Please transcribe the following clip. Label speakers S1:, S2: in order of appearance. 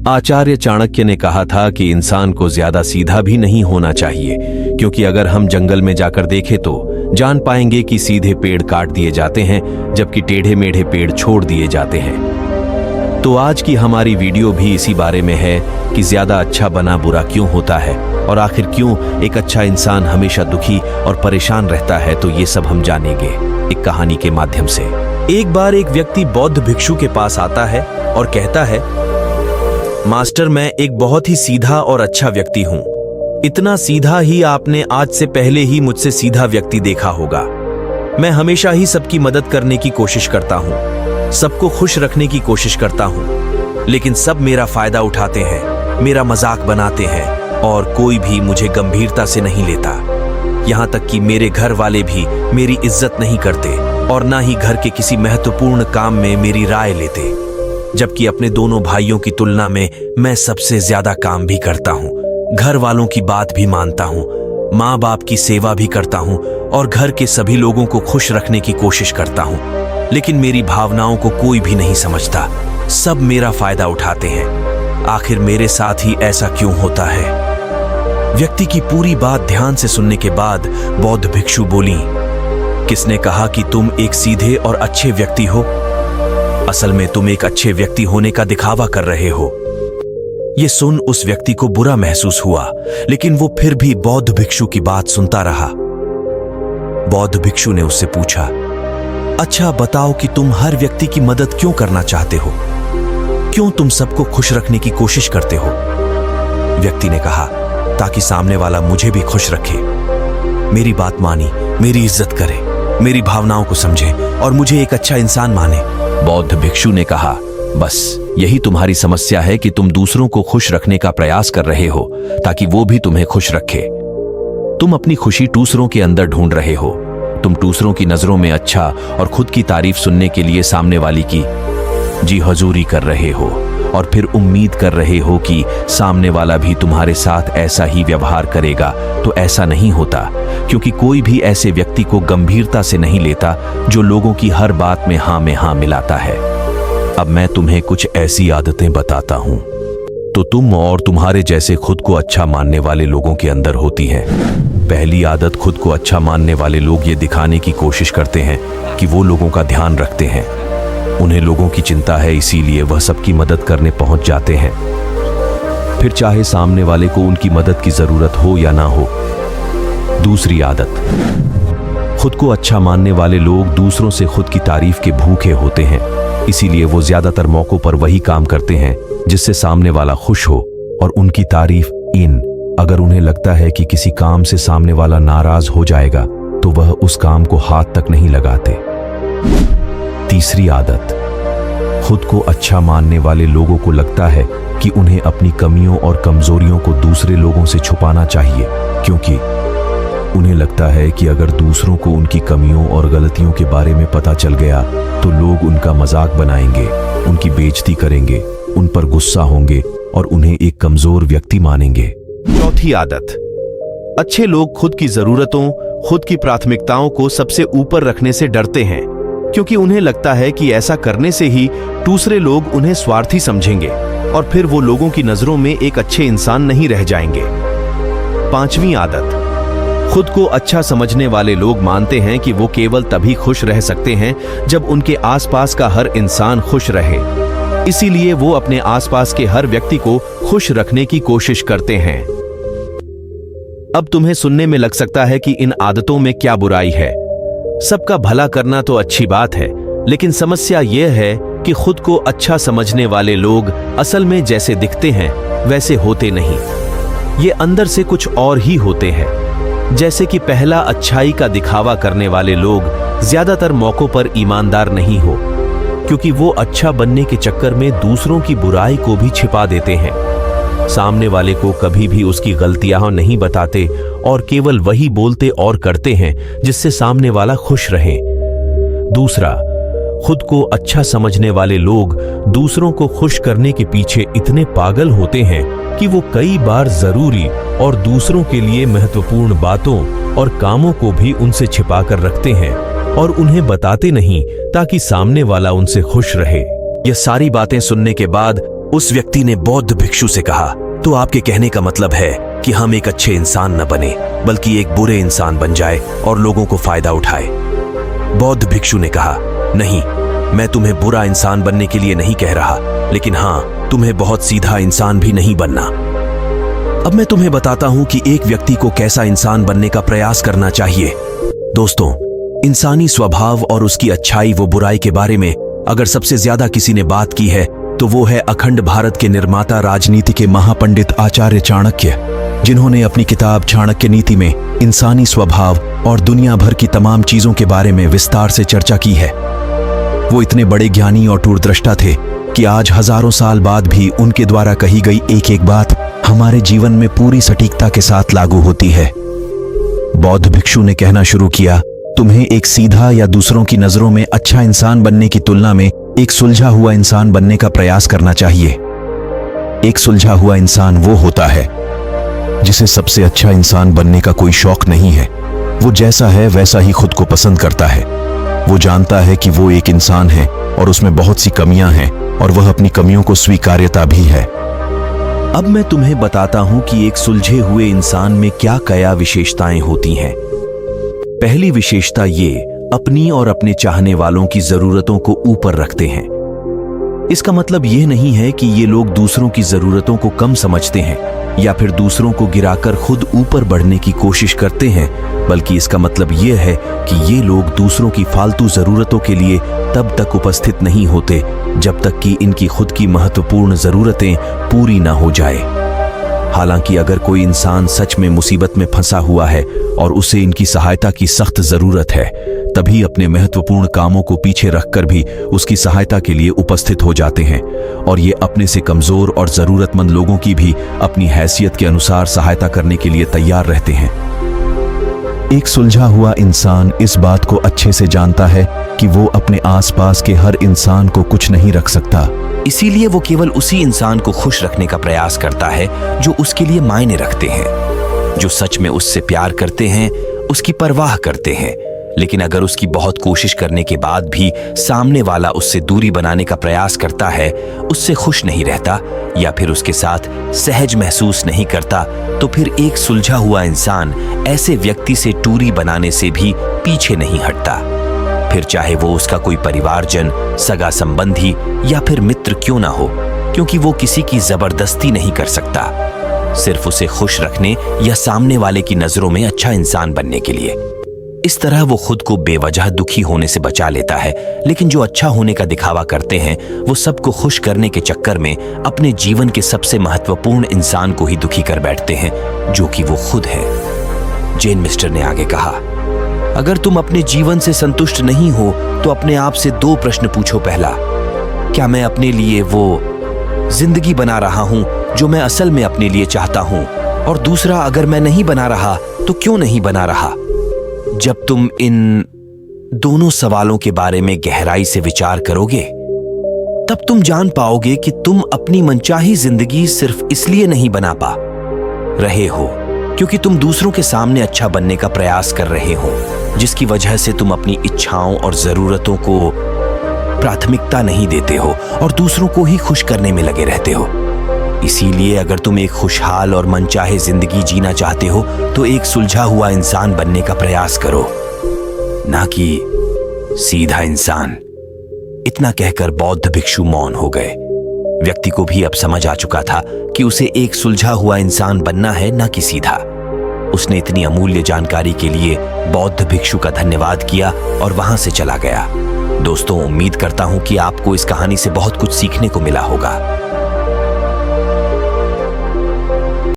S1: आचार्य चाणक्य ने कहा था कि इंसान को ज्यादा सीधा भी नहीं होना चाहिए, क्योंकि अगर हम जंगल में जाकर देखें तो जान पाएंगे कि सीधे पेड़ काट दिए जाते हैं जबकि टेढ़े मेढ़े पेड़ छोड़ दिए जाते हैं। तो आज की हमारी वीडियो भी इसी बारे में है कि ज्यादा अच्छा बना बुरा क्यों होता है और आखिर क्यों एक अच्छा इंसान हमेशा दुखी और परेशान रहता है। तो ये सब हम जानेंगे एक कहानी के माध्यम से। एक बार एक व्यक्ति बौद्ध भिक्षु के पास आता है और कहता है, मास्टर, मैं एक बहुत ही सीधा और अच्छा व्यक्ति हूं। इतना सीधा ही आपने आज से पहले ही मुझसे सीधा व्यक्ति देखा होगा। मैं हमेशा ही सबकी मदद करने की कोशिश करता हूं, सबको खुश रखने की कोशिश करता हूं, लेकिन सब मेरा फायदा उठाते हैं, मेरा मजाक बनाते हैं और कोई भी मुझे गंभीरता से नहीं लेता। यहां तक कि मेरे घर वाले भी मेरी इज्जत नहीं करते और ना ही घर के किसी महत्वपूर्ण काम में मेरी राय लेते, जबकि अपने दोनों भाइयों की तुलना में मैं सबसे ज्यादा काम भी करता हूँ, घर वालों की बात भी मानता हूँ, माँ बाप की सेवा भी करता हूँ और घर के सभी लोगों को खुश रखने की कोशिश करता हूँ, लेकिन मेरी भावनाओं को कोई भी नहीं समझता। सब मेरा फायदा उठाते हैं। आखिर मेरे साथ ही ऐसा क्यों होता है? व्यक्ति की पूरी बात ध्यान से सुनने के बाद बौद्ध भिक्षु बोली, किसने कहा कि तुम एक सीधे और अच्छे व्यक्ति हो? असल में तुम एक अच्छे व्यक्ति होने का दिखावा कर रहे हो। यह सुन उस व्यक्ति को बुरा महसूस हुआ, लेकिन वो फिर भी बौद्ध भिक्षु की बात सुनता रहा। बौद्ध भिक्षु ने उससे पूछा, अच्छा बताओ कि तुम हर व्यक्ति की मदद क्यों करना चाहते हो? क्यों तुम सबको खुश रखने की कोशिश करते हो? व्यक्ति ने कहा, ताकि सामने वाला मुझे भी खुश रखे, मेरी बात मानी, मेरी इज्जत करे, मेरी भावनाओं को समझे और मुझे एक अच्छा इंसान माने। बौद्ध भिक्षु ने कहा, बस यही तुम्हारी समस्या है कि तुम दूसरों को खुश रखने का प्रयास कर रहे हो ताकि वो भी तुम्हें खुश रखे। तुम अपनी खुशी दूसरों के अंदर ढूंढ रहे हो। तुम दूसरों की नजरों में अच्छा और खुद की तारीफ सुनने के लिए सामने वाली की जी हजूरी कर रहे हो और फिर उम्मीद कर रहे हो कि सामने वाला भी तुम्हारे साथ ऐसा ही व्यवहार करेगा। तो ऐसा नहीं होता, क्योंकि कोई भी ऐसे व्यक्ति को गंभीरता से नहीं लेता जो लोगों की हर बात में हाँ मिलाता है। अब मैं तुम्हें कुछ ऐसी आदतें बताता हूं तो तुम और तुम्हारे जैसे खुद को अच्छा मानने वाले लोगों के अंदर होती है। पहली आदत, खुद को अच्छा मानने वाले लोग ये दिखाने की कोशिश करते हैं कि वो लोगों का ध्यान रखते हैं। उन्हें लोगों की चिंता है, इसीलिए वह सबकी मदद करने पहुंच जाते हैं, फिर चाहे सामने वाले को उनकी मदद की जरूरत हो या ना हो। दूसरी आदत, खुद को अच्छा मानने वाले लोग दूसरों से खुद की तारीफ के भूखे होते हैं, इसीलिए वो ज्यादातर मौकों पर वही काम करते हैं जिससे सामने वाला खुश हो और उनकी तारीफ अगर उन्हें लगता है कि किसी काम से सामने वाला नाराज हो जाएगा तो वह उस काम को हाथ तक नहीं लगाते। तीसरी आदत, खुद को अच्छा मानने वाले लोगों को लगता है कि उन्हें अपनी कमियों और कमजोरियों को दूसरे लोगों से छुपाना चाहिए, क्योंकि उन्हें लगता है कि अगर दूसरों को उनकी कमियों और गलतियों के बारे में पता चल गया तो लोग उनका मजाक बनाएंगे, उनकी बेइज्जती करेंगे, उन पर गुस्सा होंगे और उन्हें एक कमजोर व्यक्ति मानेंगे। चौथी आदत, अच्छे लोग खुद की जरूरतों, खुद की प्राथमिकताओं को सबसे ऊपर रखने से डरते हैं, क्योंकि उन्हें लगता है कि ऐसा करने से ही दूसरे लोग उन्हें स्वार्थी समझेंगे और फिर वो लोगों की नजरों में एक अच्छे इंसान नहीं रह जाएंगे। पांचवी आदत, खुद को अच्छा समझने वाले लोग मानते हैं कि वो केवल तभी खुश रह सकते हैं जब उनके आसपास का हर इंसान खुश रहे, इसीलिए वो अपने आसपास के हर व्यक्ति को खुश रखने की कोशिश करते हैं। अब तुम्हें सुनने में लग सकता है कि इन आदतों में क्या बुराई है। सबका भला करना तो अच्छी बात है, लेकिन समस्या यह है कि खुद को अच्छा समझने वाले लोग असल में जैसे दिखते हैं वैसे होते नहीं। ये अंदर से कुछ और ही होते हैं। जैसे कि पहला, अच्छाई का दिखावा करने वाले लोग ज्यादातर मौकों पर ईमानदार नहीं हो, क्योंकि वो अच्छा बनने के चक्कर में दूसरों की बुराई को भी छिपा देते हैं। सामने वाले को कभी भी उसकी गलतियां नहीं बताते और केवल वही बोलते और करते हैं जिससे सामने वाला खुश रहे। दूसरा, खुद को अच्छा समझने वाले लोग दूसरों को खुश करने के पीछे इतने पागल होते हैं कि वो कई बार जरूरी और दूसरों के लिए महत्वपूर्ण बातों और कामों को भी उनसे छिपाकर रखते हैं और उन्हें बताते नहीं ताकि सामने वाला उनसे खुश रहे। यह सारी बातें सुनने के बाद उस व्यक्ति ने बौद्ध भिक्षु से कहा, तो आपके कहने का मतलब है कि हम एक अच्छे इंसान न बने बल्कि एक बुरे इंसान बन जाए और लोगों को फायदा उठाए। बौद्ध भिक्षु ने कहा, नहीं, मैं तुम्हें बुरा इंसान बनने के लिए नहीं कह रहा, लेकिन हाँ, तुम्हें बहुत सीधा इंसान भी नहीं बनना। अब मैं तुम्हें बताता हूं कि एक व्यक्ति को कैसा इंसान बनने का प्रयास करना चाहिए। दोस्तों, इंसानी स्वभाव और उसकी अच्छाई व बुराई के बारे में अगर सबसे ज्यादा किसी ने बात की है तो वो है अखंड भारत के निर्माता, राजनीति के महापंडित आचार्य चाणक्य, जिन्होंने अपनी किताब चाणक्य नीति में इंसानी स्वभाव और दुनिया भर की तमाम चीजों के बारे में विस्तार से चर्चा की है। वो इतने बड़े ज्ञानी और दूरदृष्टा थे कि आज हजारों साल बाद भी उनके द्वारा कही गई एक एक बात हमारे जीवन में पूरी सटीकता के साथ लागू होती है। बौद्ध भिक्षु ने कहना शुरू किया, तुम्हें एक सीधा या दूसरों की नजरों में अच्छा इंसान बनने की तुलना में एक सुलझा हुआ इंसान बनने का प्रयास करना चाहिए। एक सुलझा हुआ इंसान वो होता है जिसे सबसे अच्छा इंसान बनने का कोई शौक नहीं है। वो जैसा है वैसा ही खुद को पसंद करता है। वो जानता है कि वो एक इंसान है और उसमें बहुत सी कमियां हैं और वह अपनी कमियों को स्वीकार्यता भी है। अब मैं तुम्हें बताता हूं कि एक सुलझे हुए इंसान में क्या क्या विशेषताएं होती हैं। पहली विशेषता ये अपनी और अपने चाहने वालों की जरूरतों को ऊपर रखते हैं। इसका मतलब यह नहीं है कि ये लोग दूसरों की जरूरतों को कम समझते हैं या फिर दूसरों को गिराकर खुद ऊपर बढ़ने की कोशिश करते हैं, बल्कि इसका मतलब यह है कि ये लोग दूसरों की फालतू जरूरतों के लिए तब तक उपस्थित नहीं होते जब तक कि इनकी खुद की महत्वपूर्ण जरूरतें पूरी ना हो जाए। हालांकि अगर कोई इंसान सच में मुसीबत में फंसा हुआ है और उसे इनकी सहायता की सख्त जरूरत है, तभी अपने महत्वपूर्ण कामों को पीछे रखकर भी उसकी सहायता के लिए उपस्थित हो जाते हैं और ये अपने से कमजोर और जरूरतमंद लोगों की भी अपनी हैसियत के अनुसार सहायता करने के लिए तैयार रहते हैं। एक सुलझा हुआ इंसान इस बात को अच्छे से जानता है कि वो अपने आसपास के हर इंसान को कुछ नहीं रख सकता, इसीलिए वो केवल उसी इंसान को खुश रखने का प्रयास करता है जो उसके लिए मायने रखते हैं, जो सच में उससे प्यार करते हैं, उसकी परवाह करते हैं। लेकिन अगर उसकी बहुत कोशिश करने के बाद भी सामने वाला उससे दूरी बनाने का प्रयास करता है, उससे खुश नहीं रहता या फिर उसके साथ सहज महसूस नहीं करता, तो फिर एक सुलझा हुआ इंसान ऐसे व्यक्ति से दूरी बनाने से भी पीछे नहीं हटता। फिर चाहे वो उसका कोई परिवारजन, सगा संबंधी या फिर मित्र क्यों ना हो, क्योंकि वो किसी की जबरदस्ती नहीं कर सकता, सिर्फ उसे खुश रखने या सामने वाले की नजरों में अच्छा इंसान बनने के लिए। इस तरह वो खुद को बेवजह दुखी होने से बचा लेता है। लेकिन जो अच्छा होने का दिखावा करते हैं, वो सबको खुश करने के चक्कर में अपने जीवन के सबसे महत्वपूर्ण इंसान को ही दुखी कर बैठते हैं, जो कि वो खुद है। जेन मिस्टर ने आगे कहा, अगर तुम अपने जीवन से संतुष्ट नहीं हो तो अपने आप से 2 प्रश्न पूछो। पहला, क्या मैं अपने लिए वो जिंदगी बना रहा हूं जो मैं असल में अपने लिए चाहता हूं? और दूसरा, अगर मैं नहीं बना रहा तो क्यों नहीं बना रहा? जब तुम इन दोनों सवालों के बारे में गहराई से विचार करोगे, तब तुम जान पाओगे कि तुम अपनी मनचाही जिंदगी सिर्फ इसलिए नहीं बना पा रहे हो क्योंकि तुम दूसरों के सामने अच्छा बनने का प्रयास कर रहे हो, जिसकी वजह से तुम अपनी इच्छाओं और जरूरतों को प्राथमिकता नहीं देते हो और दूसरों को ही खुश करने में लगे रहते हो। इसीलिए अगर तुम एक खुशहाल और मनचाहे जिंदगी जीना चाहते हो तो एक सुलझा हुआ इंसान बनने का प्रयास करो, ना कि सीधा इंसान। इतना कहकर बौद्ध भिक्षु मौन हो गए। व्यक्ति को भी अब समझ आ चुका था कि उसे एक सुलझा हुआ इंसान बनना है, ना कि सीधा। उसने इतनी अमूल्य जानकारी के लिए बौद्ध भिक्षु का धन्यवाद किया और वहां से चला गया। दोस्तों, उम्मीद करता हूं कि आपको इस कहानी से बहुत कुछ सीखने को मिला होगा।